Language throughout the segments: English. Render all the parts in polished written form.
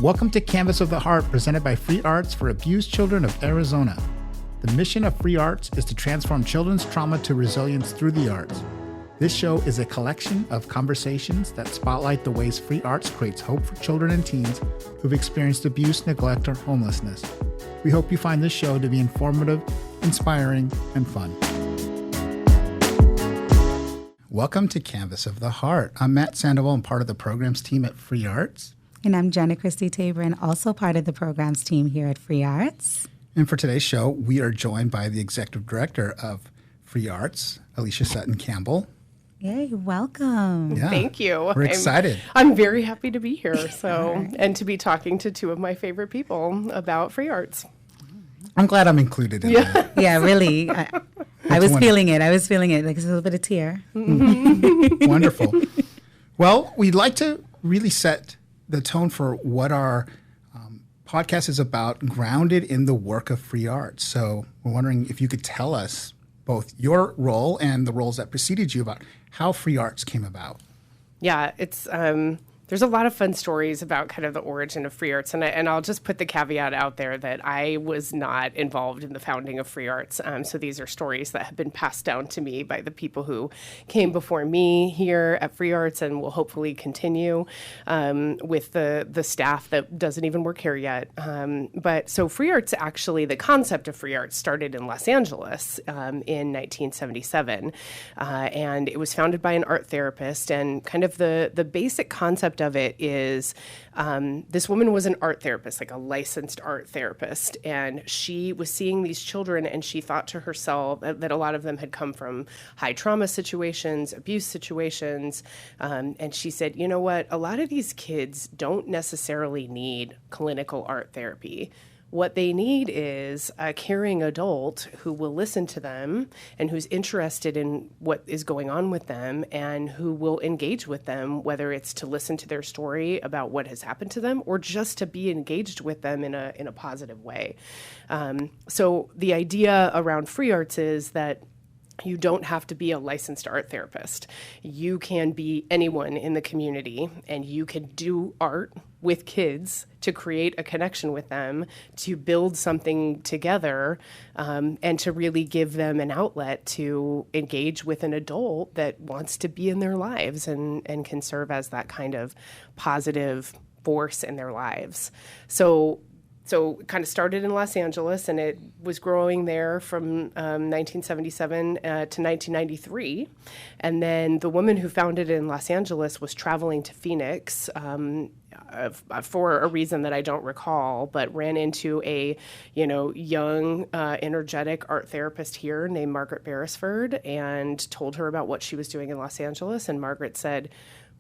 Welcome to Canvas of the Heart, presented by Free Arts for Abused Children of Arizona. The mission of Free Arts is to transform children's trauma to resilience through the arts. This show is a collection of conversations that spotlight the ways Free Arts creates hope for children and teens who've experienced abuse, neglect, or homelessness. We hope you find this show to be informative, inspiring, and fun. Welcome to Canvas of the Heart. I'm Matt Sandoval and part of the programs team at Free Arts. And I'm Jenna Christie-Tabron, also part of the programs team here at Free Arts. And for today's show, we are joined by the executive director of Free Arts, Alicia Sutton Campbell. Yay, welcome. Yeah, thank you. We're excited. I'm very happy to be here. So, and to be talking to two of my favorite people about Free Arts. I'm glad I'm included in that. Yeah, really. I was feeling it. Like a little bit of tear. Mm-hmm. Wonderful. Well, we'd like to really set the tone for what our podcast is about, grounded in the work of Free Arts. So we're wondering if you could tell us both your role and the roles that preceded you about how Free Arts came about. Yeah, it's there's a lot of fun stories about kind of the origin of Free Arts, and I'll just put the caveat out there that I was not involved in the founding of Free Arts. So these are stories that have been passed down to me by the people who came before me here at Free Arts, and will hopefully continue with the staff that doesn't even work here yet. But so Free Arts, actually, the concept of Free Arts started in Los Angeles in 1977, and it was founded by an art therapist. And kind of the basic concept of it is this woman was an art therapist, like a licensed art therapist, and she was seeing these children, and she thought to herself that a lot of them had come from high trauma situations, abuse situations, and she said, you know what, a lot of these kids don't necessarily need clinical art therapy. What they need is a caring adult who will listen to them and who's interested in what is going on with them and who will engage with them, whether it's to listen to their story about what has happened to them or just to be engaged with them in a positive way. So the idea around Free Arts is that you don't have to be a licensed art therapist. You can be anyone in the community, and you can do art with kids to create a connection with them, to build something together, and to really give them an outlet to engage with an adult that wants to be in their lives and can serve as that kind of positive force in their lives. So it kind of started in Los Angeles, and it was growing there from 1977 to 1993. And then the woman who founded it in Los Angeles was traveling to Phoenix for a reason that I don't recall, but ran into a young, energetic art therapist here named Margaret Beresford, and told her about what she was doing in Los Angeles. And Margaret said,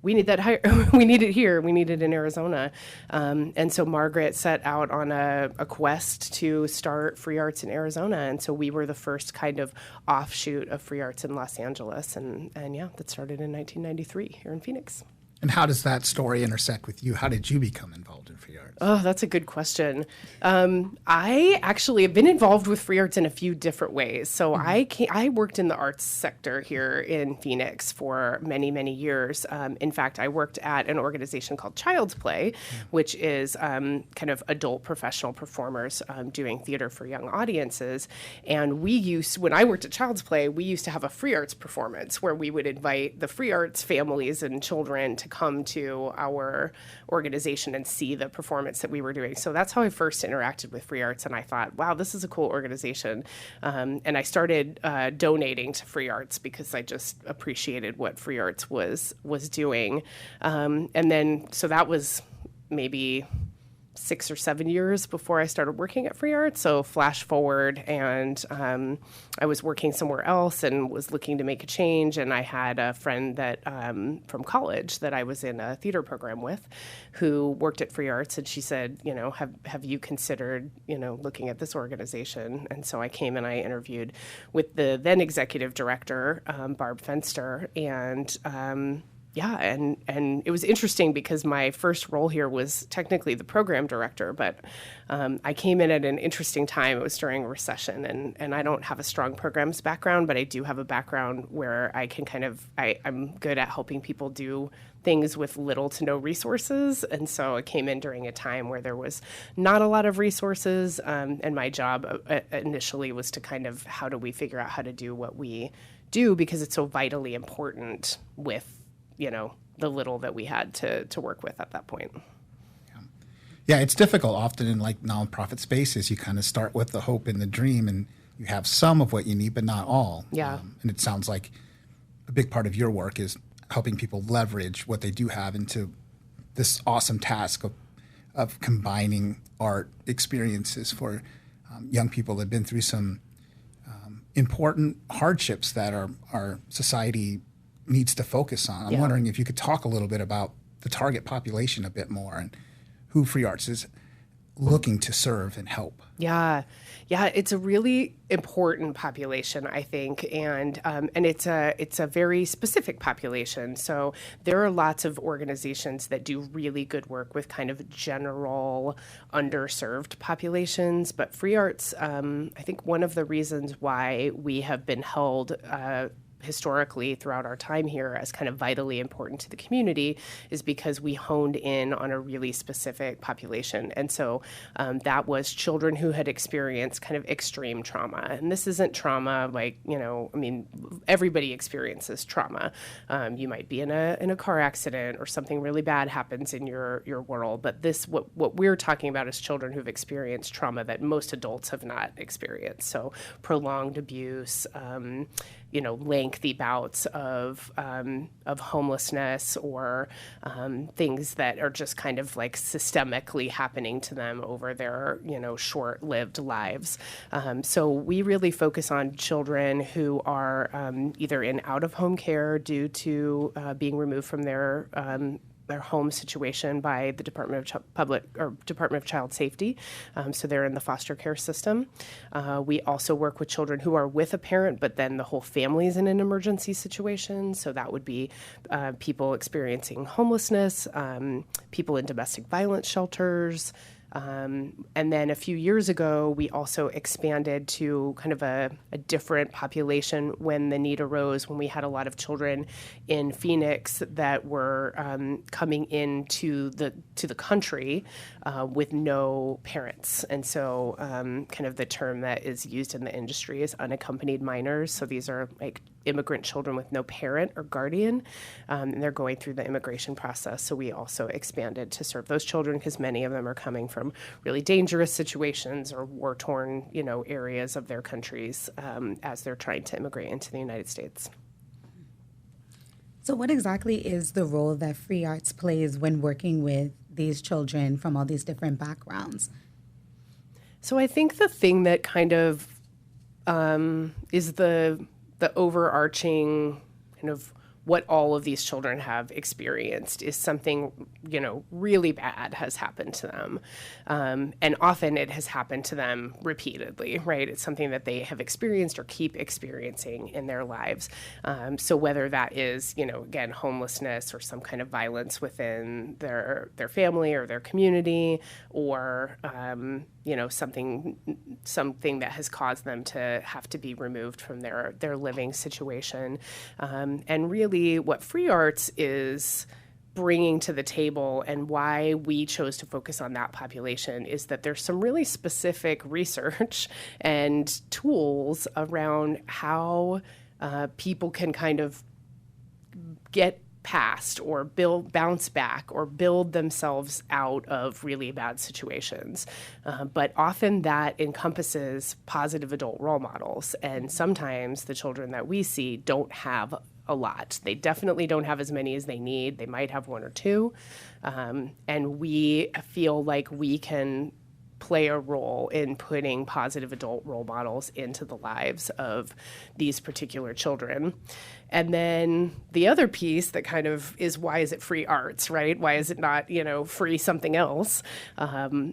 we need that we need it here. We need it in Arizona. And so Margaret set out on a quest to start Free Arts in Arizona. And so we were the first kind of offshoot of Free Arts in Los Angeles. And yeah, that started in 1993 here in Phoenix. And how does that story intersect with you? How did you become involved in Free Arts? Oh, that's a good question. I actually have been involved with Free Arts in a few different ways. So I worked in the arts sector here in Phoenix for many, many years. In fact, I worked at an organization called Child's Play, which is kind of adult professional performers doing theater for young audiences. And when I worked at Child's Play, we used to have a Free Arts performance where we would invite the Free Arts families and children to come to our organization and see the performance that we were doing. So that's how I first interacted with Free Arts, and I thought, wow, this is a cool organization. And I started donating to Free Arts because I just appreciated what Free Arts was doing. And then, so that was maybe 6 or 7 years before I started working at Free Arts. So flash forward, and I was working somewhere else and was looking to make a change. And I had a friend that from college that I was in a theater program with, who worked at Free Arts, and she said, have you considered, looking at this organization? And so I came and I interviewed with the then executive director, Barb Fenster, and Yeah, and it was interesting because my first role here was technically the program director, but I came in at an interesting time. It was during a recession, and I don't have a strong programs background, but I do have a background where I can I'm good at helping people do things with little to no resources. And so I came in during a time where there was not a lot of resources, and my job initially was to kind of, how do we figure out how to do what we do, because it's so vitally important with the little that we had to work with at that point. Yeah, it's difficult often in like nonprofit spaces. You kind of start with the hope and the dream, and you have some of what you need, but not all. Yeah. And it sounds like a big part of your work is helping people leverage what they do have into this awesome task of combining art experiences for young people that have been through some important hardships that our society needs to focus on. I'm wondering if you could talk a little bit about the target population a bit more and who Free Arts is looking to serve and help. Yeah, it's a really important population, I think, and it's a very specific population. So there are lots of organizations that do really good work with kind of general underserved populations, but Free Arts, I think one of the reasons why we have been held historically throughout our time here as kind of vitally important to the community is because we honed in on a really specific population. And so that was children who had experienced kind of extreme trauma. And this isn't trauma like, everybody experiences trauma. You might be in a car accident or something really bad happens in your world. But what we're talking about is children who've experienced trauma that most adults have not experienced. So prolonged abuse, lengthy bouts of homelessness or things that are just kind of like systemically happening to them over their, short-lived lives. So we really focus on children who are either in out-of-home care due to being removed from their home situation by the Department of Child Safety. So they're in the foster care system. We also work with children who are with a parent, but then the whole family is in an emergency situation. So that would be people experiencing homelessness, people in domestic violence shelters. And then a few years ago, we also expanded to kind of a different population when the need arose, when we had a lot of children in Phoenix that were coming into the country with no parents. And so kind of the term that is used in the industry is unaccompanied minors. So these are like immigrant children with no parent or guardian, and they're going through the immigration process. So we also expanded to serve those children because many of them are coming from really dangerous situations or war-torn, areas of their countries as they're trying to immigrate into the United States. So what exactly is the role that Free Arts plays when working with these children from all these different backgrounds? So I think the thing that kind of is the overarching kind of what all of these children have experienced is something, really bad has happened to them. And often it has happened to them repeatedly, right? It's something that they have experienced or keep experiencing in their lives. So whether that is, again, homelessness or some kind of violence within their family or their community or, something that has caused them to have to be removed from their living situation. And really what Free Arts is bringing to the table and why we chose to focus on that population is that there's some really specific research and tools around how people can kind of get past or bounce back or build themselves out of really bad situations. But often that encompasses positive adult role models. And sometimes the children that we see don't have a lot. They definitely don't have as many as they need. They might have one or two. And we feel like we can play a role in putting positive adult role models into the lives of these particular children. And then the other piece that kind of is why is it Free Arts, right? Why is it not, free something else?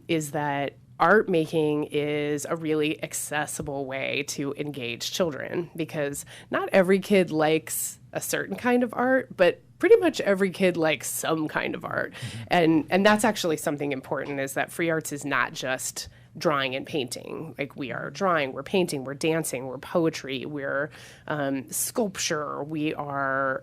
Is that art making is a really accessible way to engage children because not every kid likes a certain kind of art, but pretty much every kid likes some kind of art. And that's actually something important, is that free arts is not just drawing and painting. Like, we are drawing, we're painting, we're dancing, we're poetry, we're sculpture, we are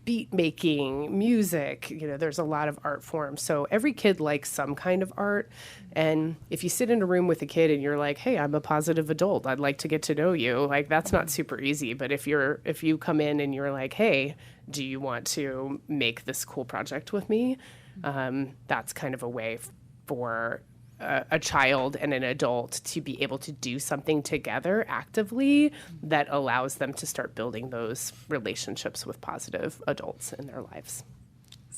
beat making, music. There's a lot of art forms. So every kid likes some kind of art. And if you sit in a room with a kid and you're like, hey, I'm a positive adult, I'd like to get to know you, like, that's not super easy. But if you come in and you're like, hey, do you want to make this cool project with me? That's kind of a way for a child and an adult to be able to do something together actively that allows them to start building those relationships with positive adults in their lives.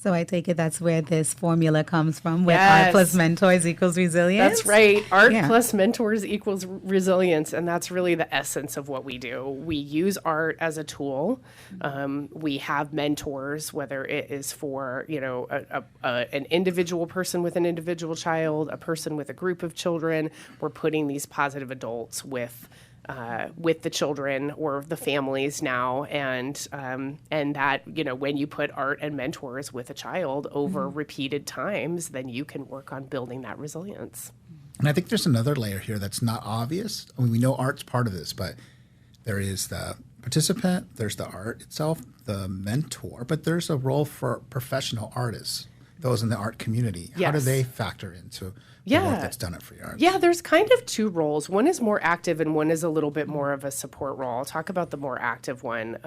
So I take it that's where this formula comes from, where Yes. art plus mentors equals resilience? That's right. Art plus mentors equals resilience. And that's really the essence of what we do. We use art as a tool. We have mentors, whether it is for, an individual person with an individual child, a person with a group of children. We're putting these positive adults with the children or the families now, and that, when you put art and mentors with a child over repeated times, then you can work on building that resilience. And I think there's another layer here that's not obvious. I mean, we know art's part of this, but there is the participant, there's the art itself, the mentor, but there's a role for professional artists, those in the art community. How do Yes. they factor into the work that's done at Free Arts? Yeah, there's kind of two roles. One is more active and one is a little bit more of a support role. I'll talk about the more active one.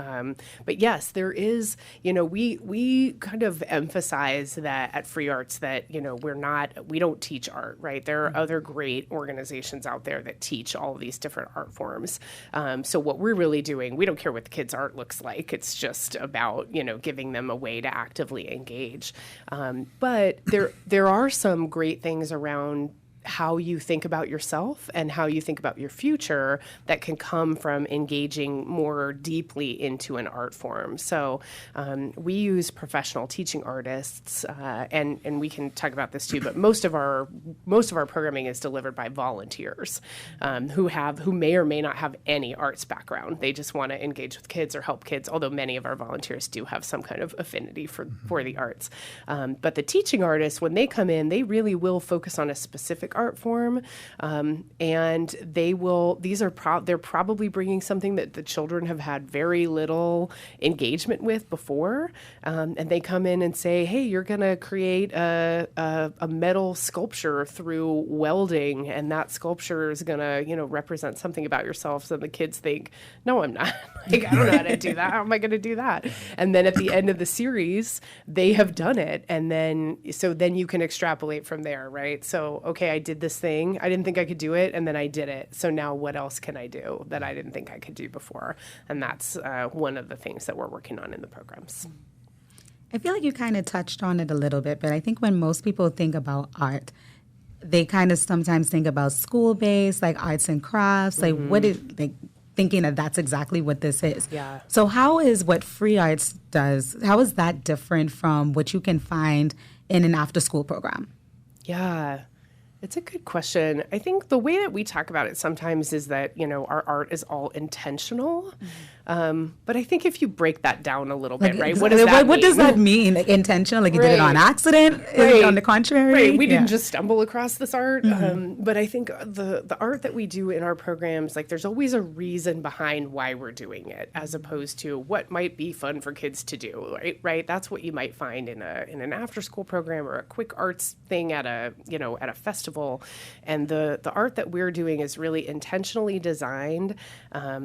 But yes, there is, we kind of emphasize that at Free Arts that, we don't teach art, right? There are other great organizations out there that teach all of these different art forms. So what we're really doing, we don't care what the kids' art looks like. It's just about, giving them a way to actively engage. But there are some great things around how you think about yourself and how you think about your future that can come from engaging more deeply into an art form. So we use professional teaching artists, and we can talk about this too, but most of our programming is delivered by volunteers who may or may not have any arts background. They just want to engage with kids or help kids, although many of our volunteers do have some kind of affinity for the arts. But the teaching artists, when they come in, they really will focus on a specific art form, and they're probably bringing something that the children have had very little engagement with before, and they come in and say, hey, you're going to create a metal sculpture through welding, and that sculpture is going to represent something about yourself. So the kids think, no, I'm not. Like, I don't know how to do that. How am I going to do that? And then at the end of the series, they have done it, and then you can extrapolate from there, right? So, okay, I did this thing. I didn't think I could do it, and then I did it. So now what else can I do that I didn't think I could do before? And that's one of the things that we're working on in the programs. I feel like you kind of touched on it a little bit, but I think when most people think about art, they kind of sometimes think about school-based, like arts and crafts, thinking that that's exactly what this is. Yeah. So how is what Free Arts does, how is that different from what you can find in an after-school program? Yeah. It's a good question. I think the way that we talk about it sometimes is that, our art is all intentional. But I think if you break that down a little bit, right? What does that mean? What does that mean? Like, intentional? Like you did it on accident? Right. On the contrary? Right. We didn't just stumble across this art. But I think the art that we do in our programs, like there's always a reason behind why we're doing it, as opposed to what might be fun for kids to do, right? That's what you might find in an after school program or a quick arts thing at a festival. And the art that we're doing is really intentionally designed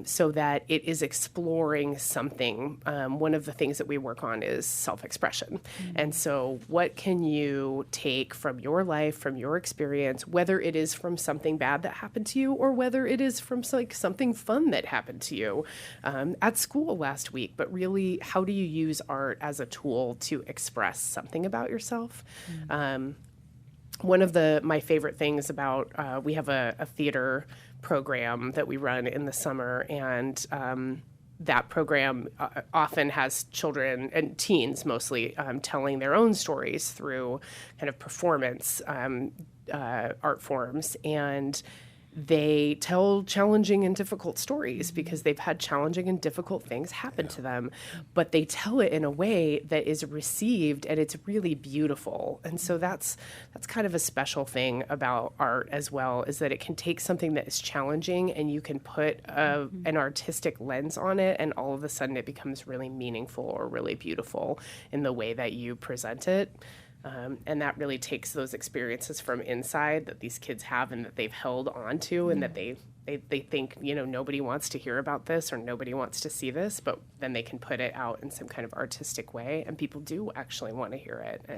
so that it is exploring something. One of the things that we work on is self-expression. And so what can you take from your life, from your experience, whether it is from something bad that happened to you or whether it is from something fun that happened to you at school last week, but really how do you use art as a tool to express something about yourself? One of my favorite things about, we have a theater program that we run in the summer, and that program often has children and teens mostly telling their own stories through kind of performance art forms. And they tell challenging and difficult stories because they've had challenging and difficult things happen to them, but they tell it in a way that is received and it's really beautiful. And so that's kind of a special thing about art as well, is that it can take something that is challenging and you can put an artistic lens on it, and all of a sudden it becomes really meaningful or really beautiful in the way that you present it. And that really takes those experiences from inside that these kids have and that they've held on to, and that they think, nobody wants to hear about this or nobody wants to see this, but then they can put it out in some kind of artistic way, and people do actually want to hear it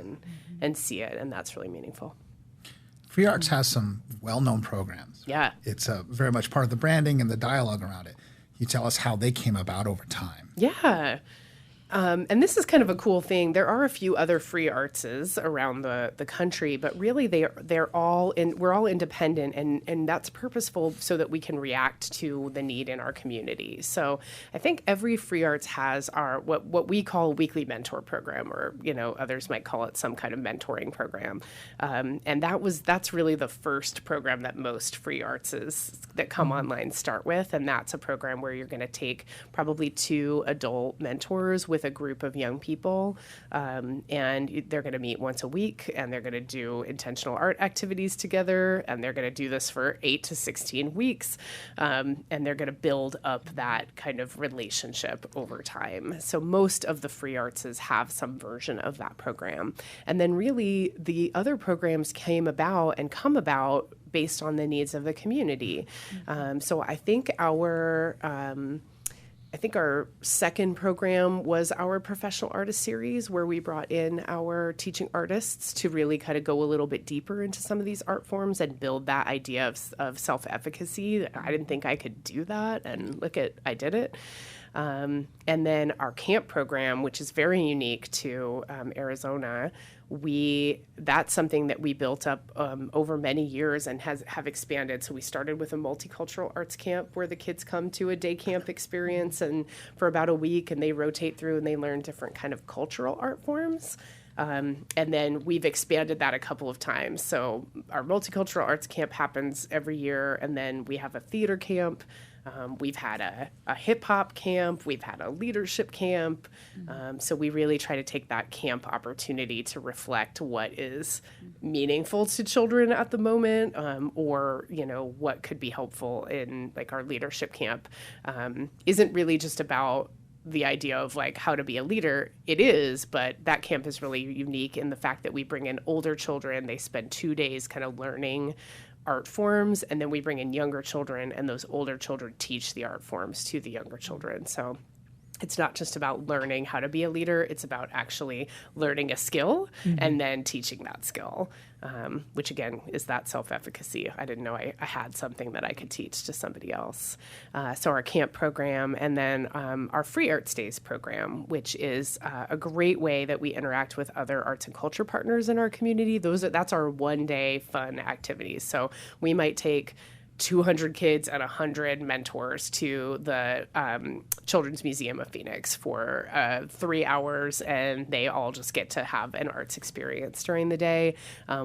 and see it, and that's really meaningful. Free Arts has some well-known programs. Yeah. It's very much part of the branding and the dialogue around it. Can you tell us how they came about over time? Yeah. And this is kind of a cool thing. There are a few other free artses around the country, but really we're all independent, and that's purposeful so that we can react to the need in our community. So I think every free arts has our what we call a weekly mentor program, or others might call it some kind of mentoring program. And that's really the first program that most free artses that come online start with, and that's a program where you're going to take probably 2 adult mentors with a group of young people, and they're going to meet once a week, and they're going to do intentional art activities together, and they're going to do this for 8 to 16 weeks, and they're going to build up that kind of relationship over time. So most of the free arts have some version of that program. And then really the other programs come about based on the needs of the community. So I think our second program was our professional artist series, where we brought in our teaching artists to really kind of go a little bit deeper into some of these art forms and build that idea of self-efficacy. I didn't think I could do that, and I did it. And then our camp program, which is very unique to Arizona, that's something that we built up over many years and have expanded. So we started with a multicultural arts camp where the kids come to a day camp experience and for about a week, and they rotate through and they learn different kind of cultural art forms. And then we've expanded that a couple of times. So our multicultural arts camp happens every year, and then we have a theater camp. We've had a hip-hop camp. We've had a leadership camp. So we really try to take that camp opportunity to reflect what is meaningful to children at the moment, or, what could be helpful in, like, our leadership camp. Isn't really just about the idea of, like, how to be a leader. It is, but that camp is really unique in the fact that we bring in older children. They spend 2 days kind of learning art forms, and then we bring in younger children, and those older children teach the art forms to the younger children. So it's not just about learning how to be a leader, it's about actually learning a skill and then teaching that skill, which again is that self-efficacy. I didn't know I had something that I could teach to somebody else. So our camp program, and then our Free Arts Days program, which is a great way that we interact with other arts and culture partners in our community. That's our one-day fun activities. So we might take 200 kids and 100 mentors to the Children's Museum of Phoenix for 3 hours, and they all just get to have an arts experience during the day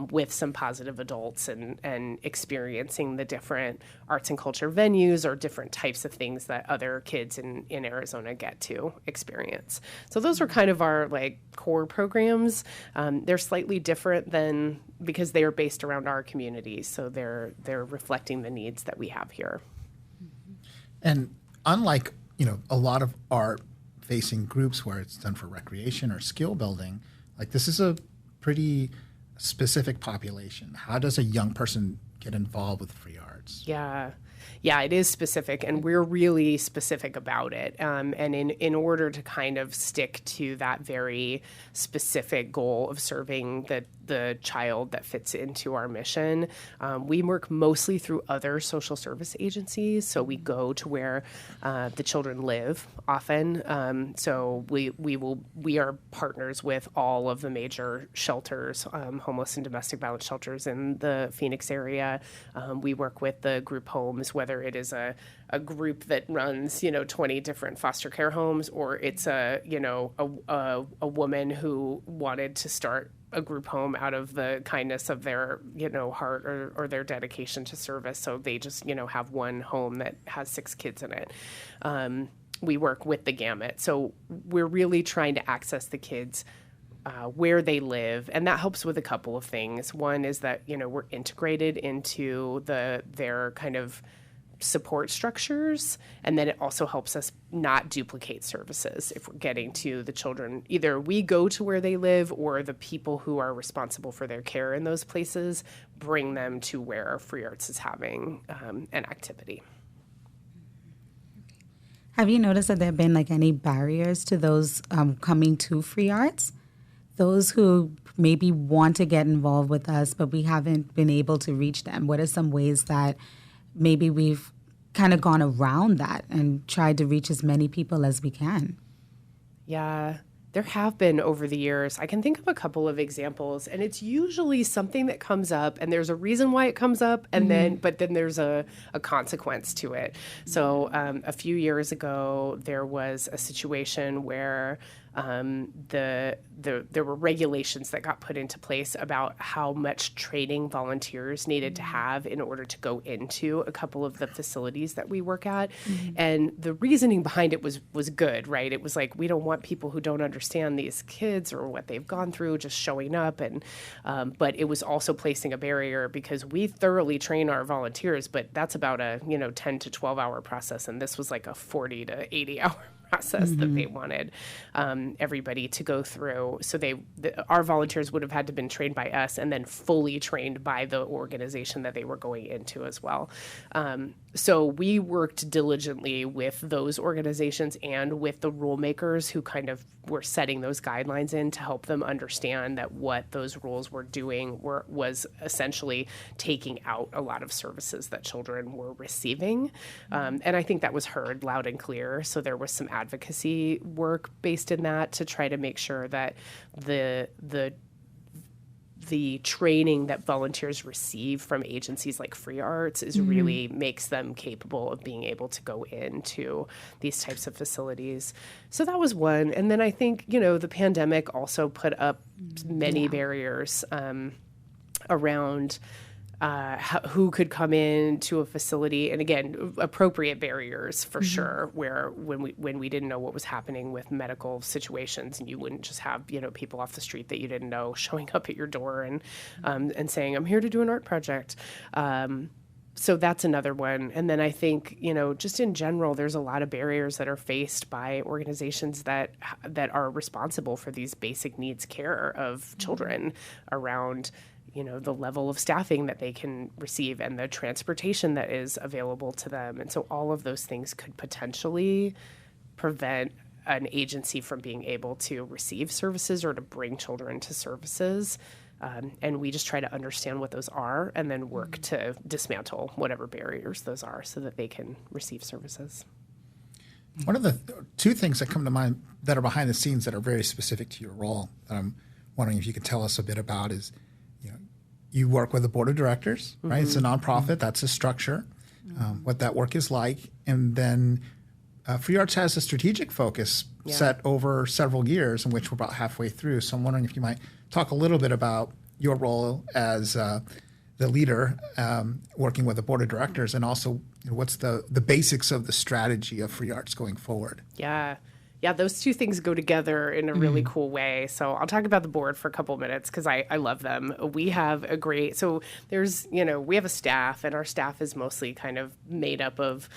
with some positive adults and experiencing the different arts and culture venues or different types of things that other kids in Arizona get to experience. So those are kind of our core programs. They're slightly different because they are based around our community, so they're reflecting the needs that we have here. And unlike a lot of art facing groups where it's done for recreation or skill building, this is a pretty specific population. How does a young person get involved with free arts? Yeah, it is specific, and we're really specific about it. And in order to kind of stick to that very specific goal of serving the child that fits into our mission, we work mostly through other social service agencies. So we go to where the children live often. So we are partners with all of the major shelters, homeless and domestic violence shelters in the Phoenix area. We work with the group homes, whether it is a group that runs 20 different foster care homes, or it's a woman who wanted to start a group home out of the kindness of their, heart or their dedication to service. So they just, have one home that has 6 kids in it. We work with the gamut. So we're really trying to access the kids where they live, and that helps with a couple of things. One is that, we're integrated into their kind of support structures, and then it also helps us not duplicate services if we're getting to the children. Either we go to where they live, or the people who are responsible for their care in those places bring them to where Free Arts is having an activity. Have you noticed that there have been any barriers to those coming to Free Arts? Those who maybe want to get involved with us, but we haven't been able to reach them. What are some ways that maybe we've kind of gone around that and tried to reach as many people as we can? Yeah, there have been over the years. I can think of a couple of examples, and it's usually something that comes up, and there's a reason why it comes up, and then there's a consequence to it. So a few years ago, there was a situation where there were regulations that got put into place about how much training volunteers needed to have in order to go into a couple of the facilities that we work at. And the reasoning behind it was good, right? It was like, we don't want people who don't understand these kids or what they've gone through just showing up. And but it was also placing a barrier, because we thoroughly train our volunteers, but that's about a 10 to 12 hour process. And this was like a 40 to 80 hour process that they wanted everybody to go through. So our volunteers would have had to been trained by us and then fully trained by the organization that they were going into as well. So we worked diligently with those organizations and with the rule makers who kind of were setting those guidelines in to help them understand that what those rules were doing was essentially taking out a lot of services that children were receiving. And I think that was heard loud and clear. So there was some advocacy work based in that to try to make sure that the training that volunteers receive from agencies like Free Arts is really makes them capable of being able to go into these types of facilities. So that was one. And then I think, the pandemic also put up many barriers around who could come into a facility, and again, appropriate barriers for sure. Where when we didn't know what was happening with medical situations, and you wouldn't just have people off the street that you didn't know showing up at your door and saying, "I'm here to do an art project." So that's another one. And then I think, just in general, there's a lot of barriers that are faced by organizations that are responsible for these basic needs care of children around the level of staffing that they can receive and the transportation that is available to them. And so all of those things could potentially prevent an agency from being able to receive services or to bring children to services. And we just try to understand what those are and then work to dismantle whatever barriers those are so that they can receive services. One of the two things that come to mind that are behind the scenes that are very specific to your role that I'm wondering if you could tell us a bit about is, you work with a board of directors, right? It's a nonprofit. That's a structure, what that work is like. And then Free Arts has a strategic focus set over several years, in which we're about halfway through. So I'm wondering if you might talk a little bit about your role as the leader working with the board of directors, and also what's the basics of the strategy of Free Arts going forward. Yeah, those two things go together in a really cool way. So I'll talk about the board for a couple minutes because I love them. We have we have a staff, and our staff is mostly kind of made up of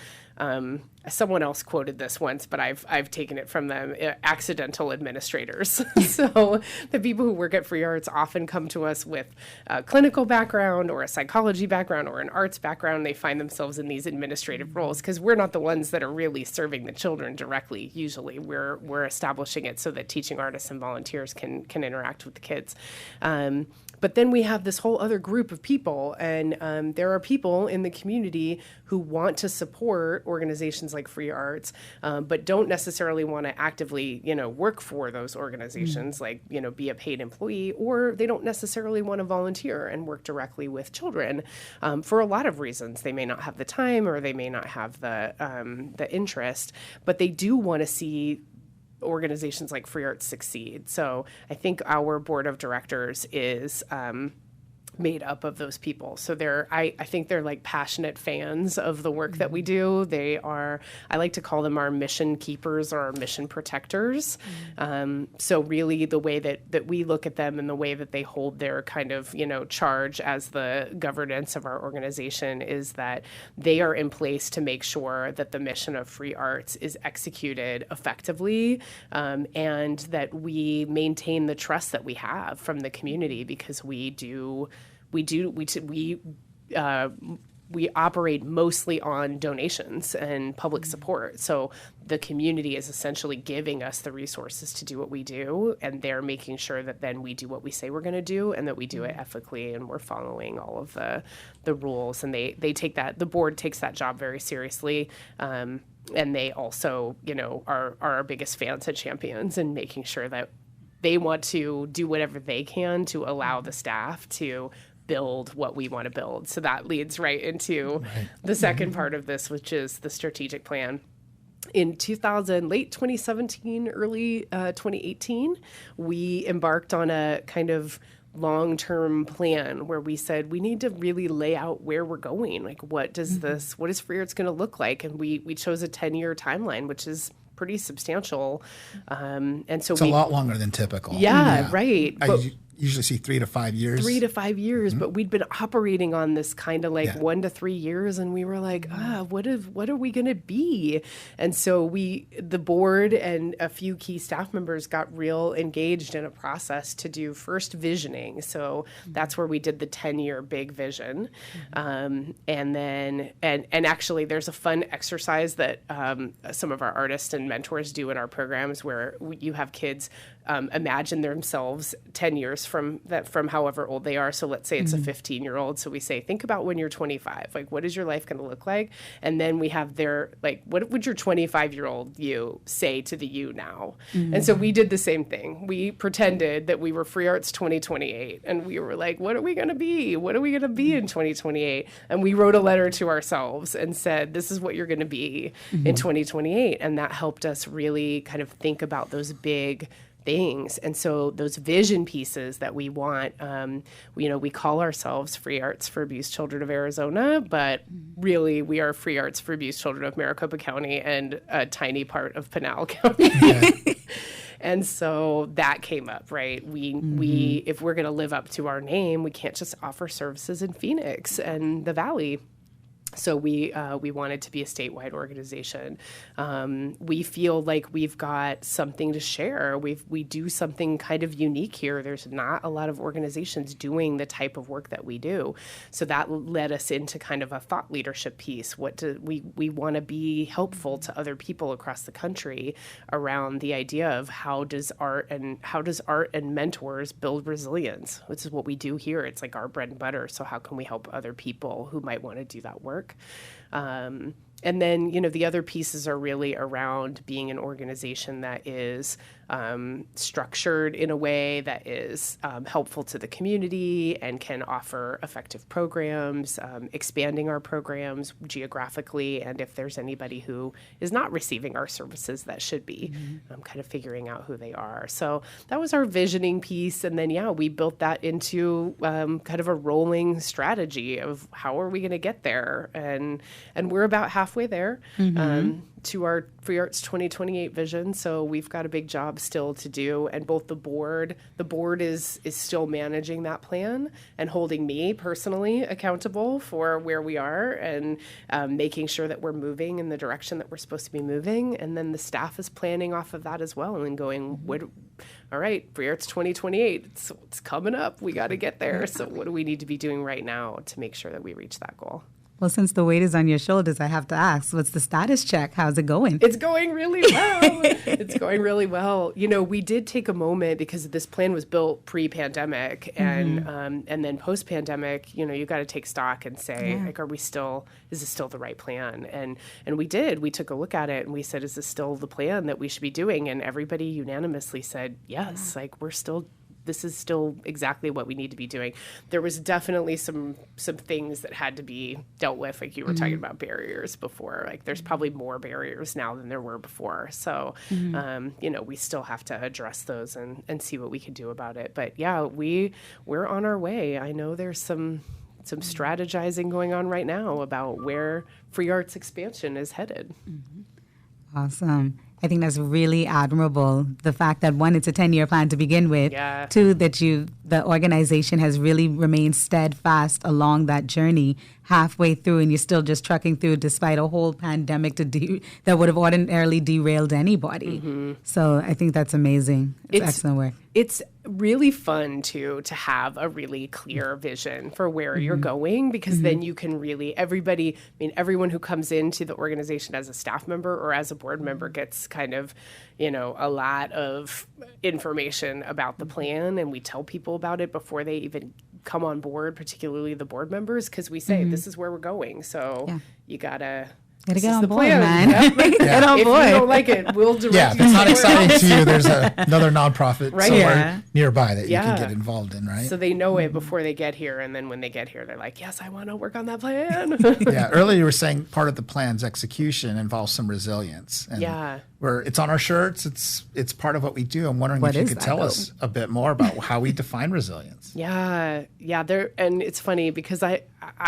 someone else quoted this once, but I've taken it from them, accidental administrators. So the people who work at Free Arts often come to us with a clinical background or a psychology background or an arts background. They find themselves in these administrative roles because we're not the ones that are really serving the children directly. Usually we're establishing it so that teaching artists and volunteers can interact with the kids. But then we have this whole other group of people, and there are people in the community who want to support organizations like Free Arts, but don't necessarily want to actively, work for those organizations, like, be a paid employee, or they don't necessarily want to volunteer and work directly with children for a lot of reasons. They may not have the time, or they may not have the interest, but they do want to see organizations like Free Arts succeed. So I think our board of directors is made up of those people. So I think they're like passionate fans of the work that we do. They are, I like to call them our mission keepers or our mission protectors. So really the way that we look at them and the way that they hold their kind of, charge as the governance of our organization is that they are in place to make sure that the mission of Free Arts is executed effectively, and that we maintain the trust that we have from the community, because we operate mostly on donations and public support. So the community is essentially giving us the resources to do what we do, and they're making sure that then we do what we say we're going to do, and that we do it ethically, and we're following all of the rules. And they take that, the board takes that job very seriously. And they also, are our biggest fans and champions in making sure that they want to do whatever they can to allow the staff to build what we want to build. So that leads right into the second part of this, which is the strategic plan. In late 2017, early 2018, we embarked on a kind of long-term plan where we said we need to really lay out where we're going. Like, what is Free Arts going to look like? And we chose a 10-year timeline, which is pretty substantial. And so it's a lot longer than typical. Yeah. Right. I usually see 3 to 5 years. 3 to 5 years, but we'd been operating on this kind of like 1 to 3 years, and we were like, what are we going to be? And so the board and a few key staff members got real engaged in a process to do first visioning. So that's where we did the 10-year big vision. And then, and actually there's a fun exercise that some of our artists and mentors do in our programs where you have kids imagine themselves 10 years from however old they are. So let's say it's a 15-year-old. So we say, think about when you're 25. Like, what is your life going to look like? And then we have what would your 25-year-old you say to the you now? And so we did the same thing. We pretended that we were Free Arts 2028. And we were like, what are we going to be? What are we going to be in 2028? And we wrote a letter to ourselves and said, this is what you're going to be in 2028. And that helped us really kind of think about those big things. And so those vision pieces that we want, we call ourselves Free Arts for Abused Children of Arizona, but really we are Free Arts for Abused Children of Maricopa County and a tiny part of Pinal County. And so that came up, right? We if we're going to live up to our name, we can't just offer services in Phoenix and the Valley. So we wanted to be a statewide organization. We feel like we've got something to share. We do something kind of unique here. There's not a lot of organizations doing the type of work that we do. So that led us into kind of a thought leadership piece. We want to be helpful to other people across the country around the idea of how does art and mentors build resilience, which is what we do here. It's like our bread and butter. So how can we help other people who might want to do that work? And then, the other pieces are really around being an organization that is structured in a way that is helpful to the community and can offer effective programs, expanding our programs geographically, and if there's anybody who is not receiving our services that should be, kind of figuring out who they are. So that was our visioning piece, and then, we built that into kind of a rolling strategy of how are we going to get there, and we're about halfway there. To our Free Arts 2028 vision. So we've got a big job still to do. And both the board is still managing that plan and holding me personally accountable for where we are and making sure that we're moving in the direction that we're supposed to be moving. And then the staff is planning off of that as well and going, all right, Free Arts 2028, it's coming up. We got to get there. So what do we need to be doing right now to make sure that we reach that goal? Well, since the weight is on your shoulders, I have to ask, what's the status check? How's it going? It's going really well. It's going really well. We did take a moment because this plan was built pre-pandemic and then post-pandemic, you got to take stock and say, is this still the right plan? And we did. We took a look at it and we said, is this still the plan that we should be doing? And everybody unanimously said, yes, we're still this is still exactly what we need to be doing. There was definitely some things that had to be dealt with, like you were talking about barriers before. Like there's probably more barriers now than there were before. So, we still have to address those and see what we can do about it. But yeah, we're on our way. I know there's some strategizing going on right now about where free arts expansion is headed. Awesome. I think that's really admirable. The fact that one, it's a 10-year plan to begin with. Yeah. Two, that the organization has really remained steadfast along that journey halfway through, and you're still just trucking through despite a whole pandemic that would have ordinarily derailed anybody. So I think that's amazing. It's excellent work. It's really fun to have a really clear vision for where you're going, because then you can really, everyone who comes into the organization as a staff member or as a board member gets kind of, a lot of information about the plan, and we tell people about it before they even come on board, particularly the board members, because we say, this is where we're going. So you gotta get on board, man. Get on board. If you don't like it, we'll direct you. Yeah, if it's not exciting to you, there's another nonprofit somewhere nearby that you can get involved in, right? So they know it before they get here, and then when they get here, they're like, yes, I want to work on that plan. Earlier you were saying part of the plan's execution involves some resilience. And where it's on our shirts, it's part of what we do. I'm wondering if you could tell us a bit more about how we define resilience. And it's funny because I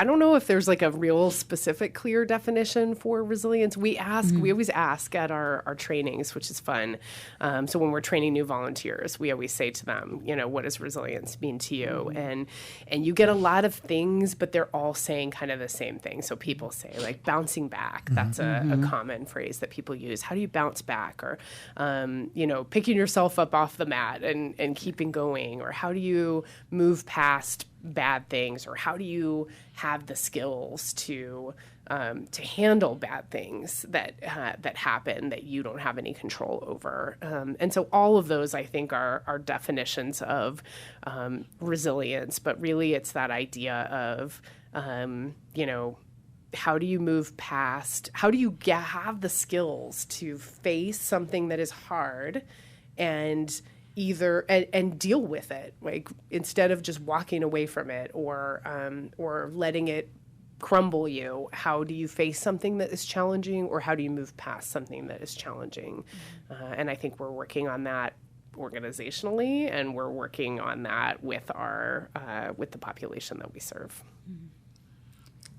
don't know if there's like a real specific, clear definition for resilience. We always ask at our trainings, which is fun. So when we're training new volunteers, we always say to them, what does resilience mean to you? And you get a lot of things, but they're all saying kind of the same thing. So people say like bouncing back. That's a common phrase that people use. How do you bounce back? Or, picking yourself up off the mat and keeping going. Or how do you move past bad things? Or how do you have the skills to handle bad things that happen that you don't have any control over? And so all of those, I think, are definitions of resilience. But really, it's that idea of, how do you move past? How do you have the skills to face something that is hard and and deal with it, like instead of just walking away from it or letting it crumble you? How do you face something that is challenging, or how do you move past something that is challenging? And I think we're working on that organizationally, and we're working on that with the population that we serve.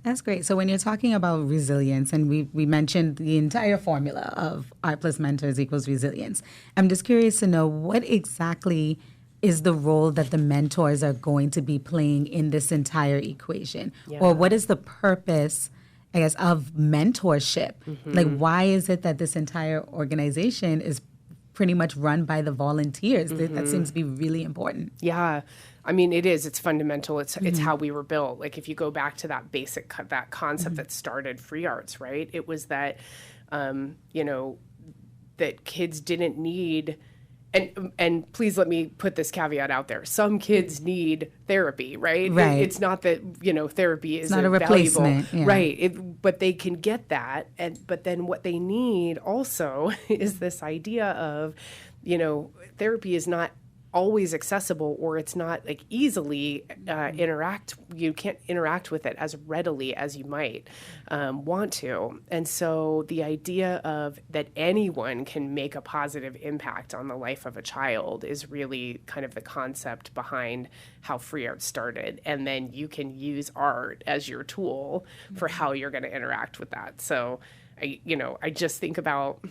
That's great. So when you're talking about resilience, and we mentioned the entire formula of Art plus Mentors equals resilience, I'm just curious to know what exactly is the role that the mentors are going to be playing in this entire equation? Or what is the purpose, I guess, of mentorship? Like, why is it that this entire organization is pretty much run by the volunteers? That seems to be really important. Yeah. I mean, it is. It's fundamental. It's how we were built. Like, if you go back to that basic, that concept that started free arts, right? It was that, that kids didn't need, and please let me put this caveat out there. Some kids need therapy, right? It's not that, therapy is not a replacement. Valuable, right? But they can get that. But then what they need also is this idea of, therapy is not always accessible, or it's not like easily you can't interact with it as readily as you might want to. And so the idea of that anyone can make a positive impact on the life of a child is really kind of the concept behind how free art started. And then you can use art as your tool for how you're going to interact with that. So I just think about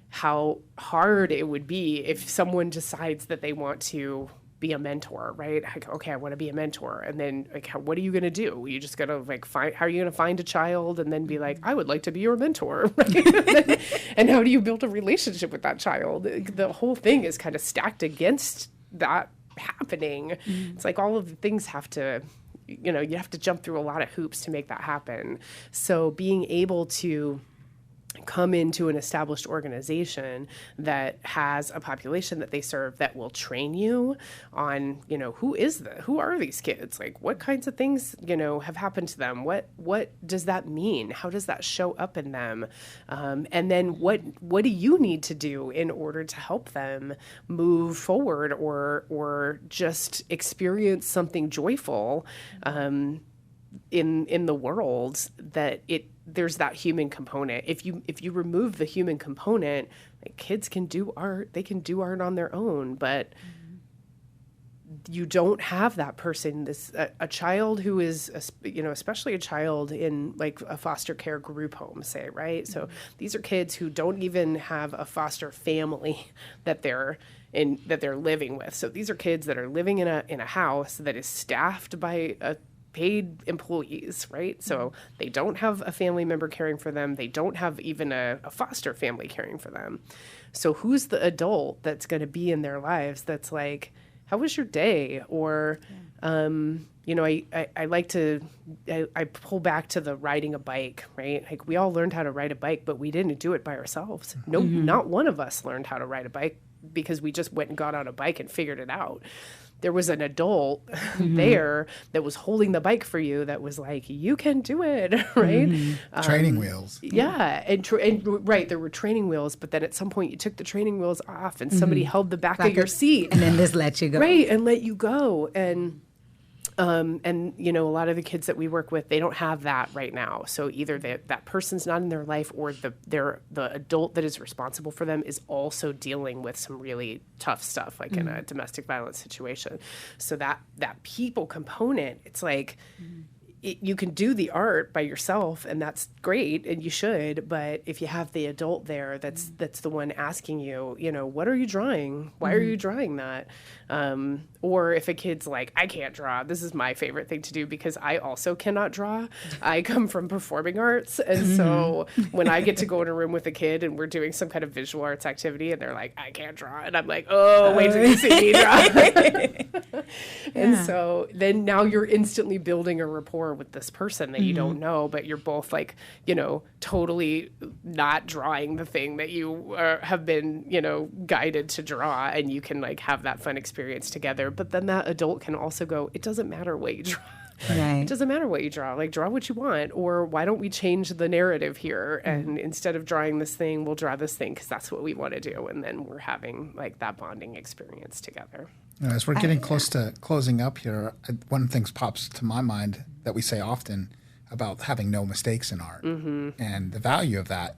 how hard it would be if someone decides that they want to be a mentor, right? Like, okay, I want to be a mentor. And then like, what are you going to do? You just going to how are you going to find a child and then be like, I would like to be your mentor, right? And how do you build a relationship with that child? The whole thing is kind of stacked against that happening. It's like all of the things have to, you have to jump through a lot of hoops to make that happen. So being able to come into an established organization that has a population that they serve that will train you on, who are these kids? Like, what kinds of things, have happened to them? What does that mean? How does that show up in them? And then what do you need to do in order to help them move forward or just experience something joyful in the world, that there's that human component. If you remove the human component, like, kids can do art, they can do art on their own, but you don't have that person, a child who is, especially a child in like a foster care group home, say, right? So these are kids who don't even have a foster family that they're living with. So these are kids that are living in a house that is staffed by paid employees, right? So they don't have a family member caring for them. They don't have even a foster family caring for them. So who's the adult that's going to be in their lives that's like, how was your day? Or, I like to, I pull back to the riding a bike, right? Like, we all learned how to ride a bike, but we didn't do it by ourselves. No, not one of us learned how to ride a bike because we just went and got on a bike and figured it out. There was an adult there that was holding the bike for you that was like, you can do it, right? Training wheels. Yeah. And right, there were training wheels, but then at some point you took the training wheels off and somebody held the back of your seat. And then just let you go. Right, and let you go. And a lot of the kids that we work with, they don't have that right now. So either that person's not in their life, or the adult that is responsible for them is also dealing with some really tough stuff, like in a domestic violence situation. So that people component, it's like, you can do the art by yourself, and that's great, and you should. But if you have the adult there, that's the one asking you, what are you drawing? Why are you drawing that? Or if a kid's like, I can't draw. This is my favorite thing to do because I also cannot draw. I come from performing arts, and so when I get to go in a room with a kid and we're doing some kind of visual arts activity, and they're like, I can't draw, and I'm like, oh, wait till you see me draw. And so then now you're instantly building a rapport with this person that you don't know, but you're both like, totally not drawing the thing that you have been, guided to draw, and you can like have that fun experience together. But then that adult can also go, it doesn't matter what you draw. Right. It doesn't matter what you draw. Like, draw what you want, or why don't we change the narrative here? And instead of drawing this thing, we'll draw this thing because that's what we want to do. And then we're having like that bonding experience togetthe As we're getting close to closing up here, one of the things pops to my mind that we say often about having no mistakes in art and the value of that,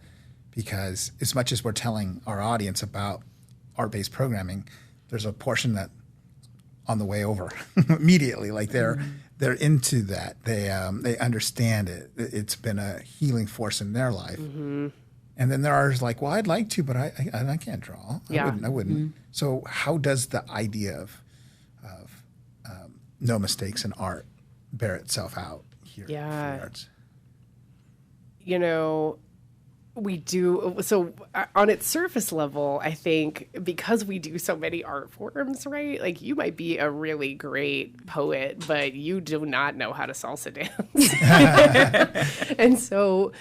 because as much as we're telling our audience about art-based programming, there's a portion that on the way over immediately, like they're into that. They understand it. It's been a healing force in their life. And then there are like, well, I'd like to, but I can't draw. I wouldn't. So how does the idea of no mistakes in art bear itself out here in free arts? We do. So on its surface level, I think because we do so many art forms, right? Like, you might be a really great poet, but you do not know how to salsa dance. And so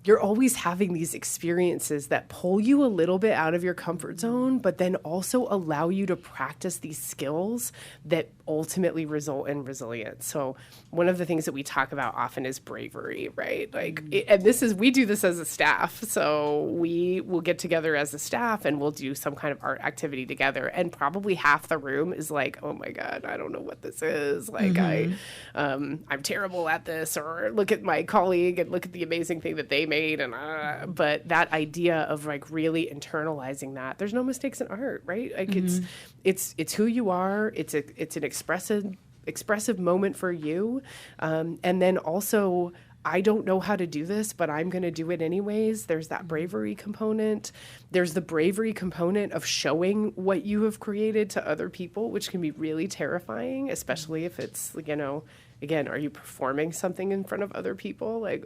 you're always having these experiences that pull you a little bit out of your comfort zone, but then also allow you to practice these skills that ultimately result in resilience. So one of the things that we talk about often is bravery, right? Like, we do this as a staff. So we will get together as a staff and we'll do some kind of art activity together. And probably half the room is like, oh my God, I don't know what this is. Like, I'm terrible at this, or look at my colleague and look at the amazing thing that they made. And, but that idea of like really internalizing that, there's no mistakes in art, right? Like it's who you are. It's an expressive moment for you. And then also, I don't know how to do this, but I'm going to do it anyways. There's that bravery component. There's the bravery component of showing what you have created to other people, which can be really terrifying, especially if it's, again, are you performing something in front of other people? Like,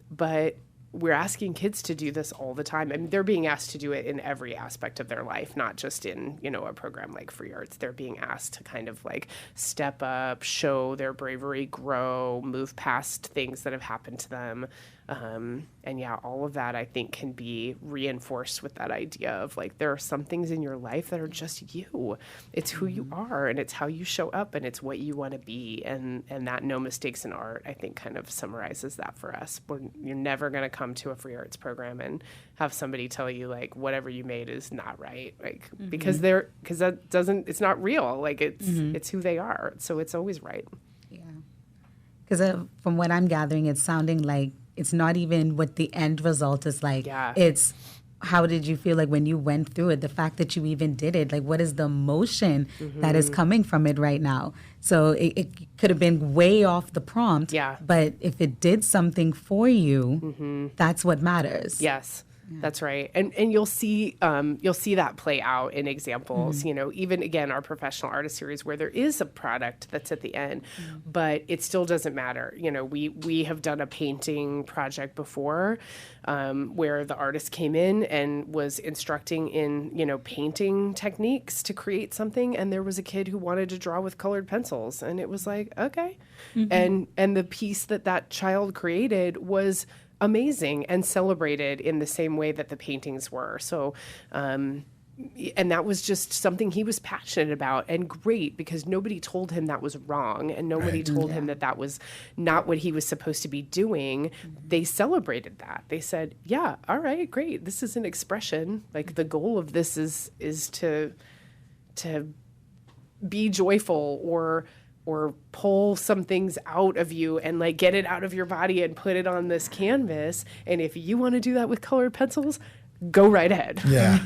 but we're asking kids to do this all the time. I mean, they're being asked to do it in every aspect of their life, not just in, a program like Free Arts. They're being asked to kind of like step up, show their bravery, grow, move past things that have happened to them. And yeah, all of that I think can be reinforced with that idea of like, there are some things in your life that are just you. It's who you are, and it's how you show up, and it's what you want to be. And that no mistakes in art, I think, kind of summarizes that for us. You're never going to come to a free arts program and have somebody tell you like, whatever you made is not right. Like, because it's not real. Like it's who they are. So it's always right. Yeah. Because from what I'm gathering, it's sounding like it's not even what the end result is like. Yeah. It's how did you feel like when you went through it, the fact that you even did it, like what is the emotion that is coming from it right now? So it could have been way off the prompt. Yeah. But if it did something for you, that's what matters. Yes. That's right. And you'll see that play out in examples, even again, our professional artist series where there is a product that's at the end, but it still doesn't matter. We have done a painting project before where the artist came in and was instructing in, painting techniques to create something. And there was a kid who wanted to draw with colored pencils. And it was like, okay. And the piece that child created was amazing and celebrated in the same way that the paintings were. So, and that was just something he was passionate about, and great because nobody told him that was wrong, and nobody told him that was not what he was supposed to be doing. They celebrated that. They said, yeah, all right, great. This is an expression. Like the goal of this is to be joyful or pull some things out of you and like get it out of your body and put it on this canvas. And if you want to do that with colored pencils, go right ahead. Yeah.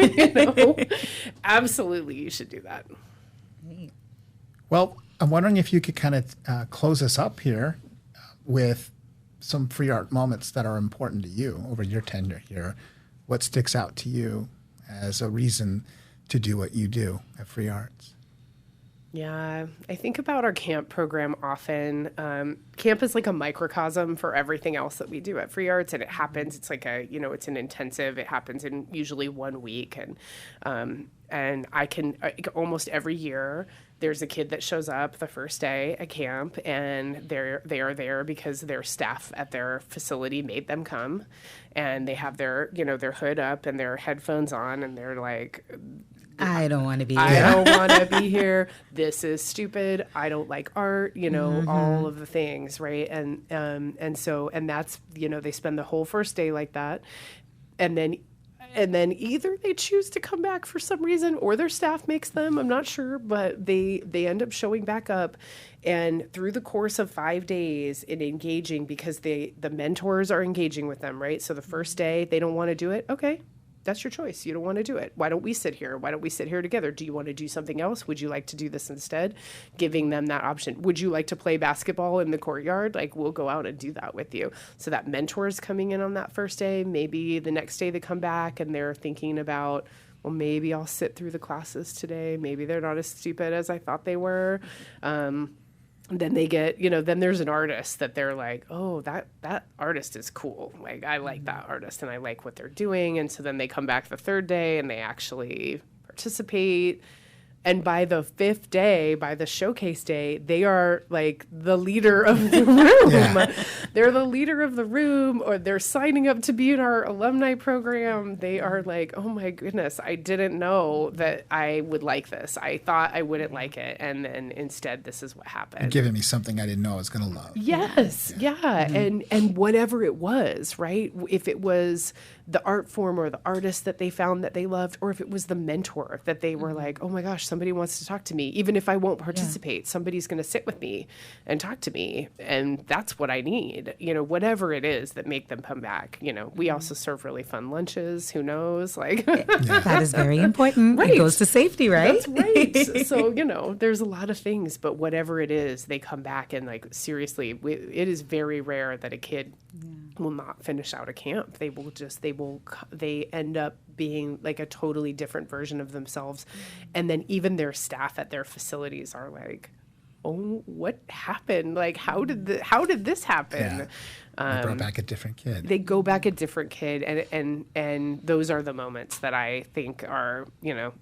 Absolutely, you should do that. Well, I'm wondering if you could kind of close us up here with some free art moments that are important to you over your tenure here. What sticks out to you as a reason to do what you do at Free Arts? Yeah, I think about our camp program often. Camp is like a microcosm for everything else that we do at Free Arts, and it happens. It's like it's an intensive. It happens in usually 1 week, and I can almost every year there's a kid that shows up the first day at camp, and they are there because their staff at their facility made them come, and they have their their hood up and their headphones on, and they're like, I don't want to be here. I don't want to be here. This is stupid. I don't like art, all of the things, right? And that's, they spend the whole first day like that. And then either they choose to come back for some reason or their staff makes them, I'm not sure, but they end up showing back up. And through the course of 5 days in engaging, because the mentors are engaging with them, right? So the first day they don't want to do it. Okay. That's your choice. You don't want to do it. Why don't we sit here? Why don't we sit here together? Do you want to do something else? Would you like to do this instead? Giving them that option. Would you like to play basketball in the courtyard? Like, we'll go out and do that with you. So that mentor is coming in on that first day. Maybe the next day they come back and they're thinking about, well, maybe I'll sit through the classes today. Maybe they're not as stupid as I thought they were. Then they get, then there's an artist that they're like, oh, that artist is cool. Like, I like that artist and I like what they're doing. And so then they come back the third day and they actually participate. And by the fifth day, by the showcase day, they are like the leader of the room. Yeah. They're the leader of the room, or they're signing up to be in our alumni program. They are like, oh my goodness, I didn't know that I would like this. I thought I wouldn't like it. And then instead, this is what happened. You're giving me something I didn't know I was going to love. Yes. Yeah. Mm-hmm. And whatever it was, right? If it was the art form or the artist that they found that they loved, or if it was the mentor that they were like, oh my gosh, somebody wants to talk to me. Even if I won't participate, somebody's going to sit with me and talk to me. And that's what I need, whatever it is that make them come back. We also serve really fun lunches. Who knows? Like, that is very important. Right. It goes to safety, right? That's right. So, there's a lot of things, but whatever it is, they come back and like, seriously, it is very rare that a kid will not finish out a camp. They end up being like a totally different version of themselves. And then even their staff at their facilities are like, oh, what happened? Like, how did this happen? Yeah. They brought back a different kid. They go back a different kid. And those are the moments that I think are,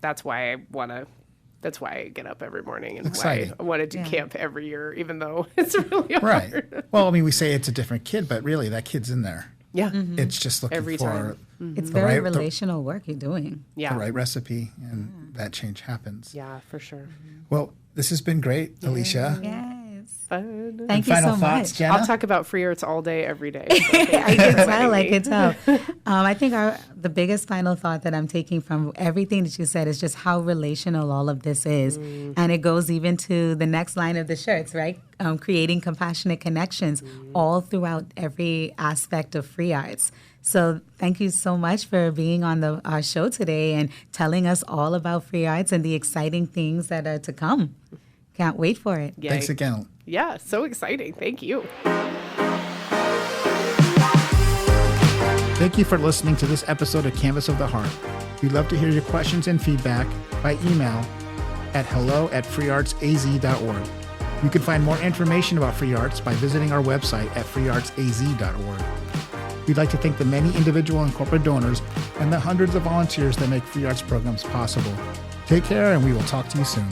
that's why I get up every morning and exciting. Why I want to do camp every year, even though it's really hard. Right. Well, we say it's a different kid, but really that kid's in there. Yeah. It's just looking Every for time. It's the very right- the- relational work you're doing. Yeah. the right recipe, and that change happens. Yeah, for sure. Well, this has been great, Alicia. Yes. Fun. Thank you Final so thoughts, much. Jenna? I'll talk about free arts all day, every day. So I can tell. I inviting can me. tell. I think the biggest final thought that I'm taking from everything that you said is just how relational all of this is, and it goes even to the next line of the shirts, right? Creating compassionate connections all throughout every aspect of free arts. So thank you so much for being on our show today and telling us all about free arts and the exciting things that are to come. Can't wait for it. Yay. Thanks again. Yeah, so exciting. Thank you. Thank you for listening to this episode of Canvas of the Heart. We'd love to hear your questions and feedback by email at hello@freeartsaz.org. You can find more information about free arts by visiting our website at freeartsaz.org. We'd like to thank the many individual and corporate donors and the hundreds of volunteers that make free arts programs possible. Take care, and we will talk to you soon.